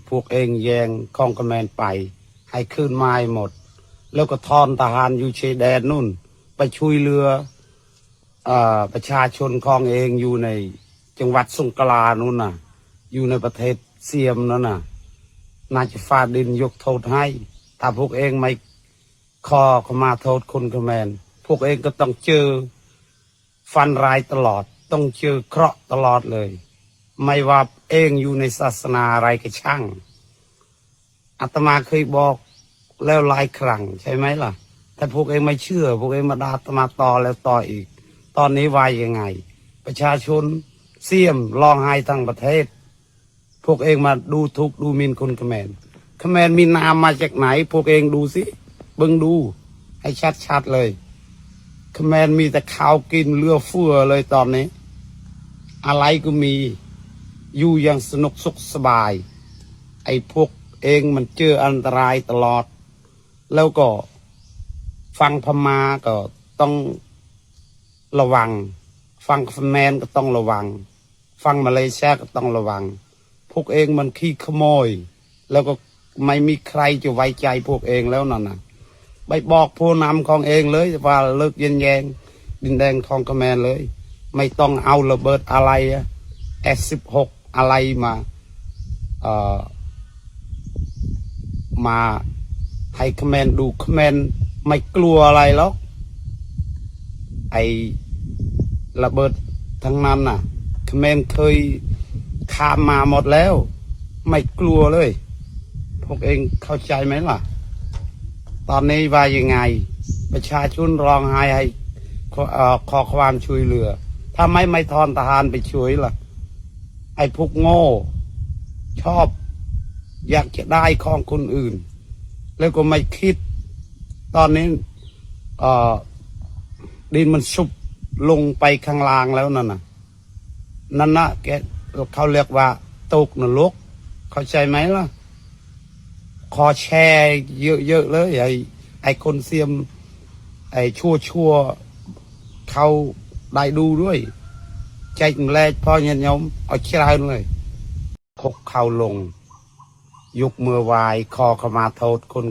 พวกเองแยงคองกระแมนไปให้ขึ้นไม้หมดแล้วก็ทอนทหารอยู่ชายแดนนู่นไปช่วยเรือประชาชนคองเองอยู่ในจังหวัดสงขลานู่นน่ะอยู่ในประเทศเซียมนั่นน่ะน่าจะฟาดินยกโทษให้ถ้าพวกเองไม่ขมาโทษคนกระแมนพวกเองก็ต้องเจอฟันร้ายตลอดต้องเจอเคราะห์ตลอดเลยไม่ว่าเองอยู่ในศาสนาอะไรก็ช่างอาตมาเคยบอกแล้วหลายครั้งใช่ไหมล่ะแต่พวกเองไม่เชื่อพวกเองมาด่าอาตมาต่อแล้วต่ออีกตอนนี้วายยังไงประชาชนเสี่ยมร้องไห้ทั้งประเทศพวกเองมาดูทุกดูหมินคนเขมรเขมรมีนามมาจากไหนพวกเองดูสิเบิ่งดูให้ชัดๆเลยเขมรมีแต่ข้าวกินเลือเฟือเลยตอนนี้อะไรก็มีอยู่อย่างสนุกสุขสบายไอ้พวกเองมันเจออันตรายตลอดแล้วก็ฟังพม่าก็ต้องระวังฟังเขมรก็ต้องระวังฟังมาเลเซียก็ต้องระวังพวกเองมันขี้ขโมยแล้วก็ไม่มีใครจะไว้ใจพวกเองแล้วนั่นน่ะไปบอกผู้นำของเองเลยว่าเลิกยันแยงดินแดงของเขมรเลยไม่ต้องเอาระเบิดอะไรS16อะไรมาให้เขมรดูเขมรไม่กลัวอะไรหรอกไอ้ระเบิดทั้งนั้นน่ะเขมรเคยข้ามมาหมดแล้วไม่กลัวเลยพวกเองเข้าใจไหมล่ะตอนนี้ว่ายังไงประชาชนร้องไห้ให้ขอความช่วยเหลือถ้าไม่ทอนทหารไปช่วยล่ะไอ้พวกโง่ชอบอยากจะได้ของคนอื่นแล้วก็ไม่คิดตอนนี้ดินมันชุบลงไปข้างล่างแล้วนั่นน่ะแกเขาเรียกว่าตกนรกเข้าใจไหมล่ะขอแชร์เยอะๆเลยไอ้คนเสียมไอ้ชั่วเขาได้ดูด้วยใจแรกพ่อเงี้ยมเอาเชื่อเลยคุกเข่าลงยกมือไหว้ขอขมาโทษคน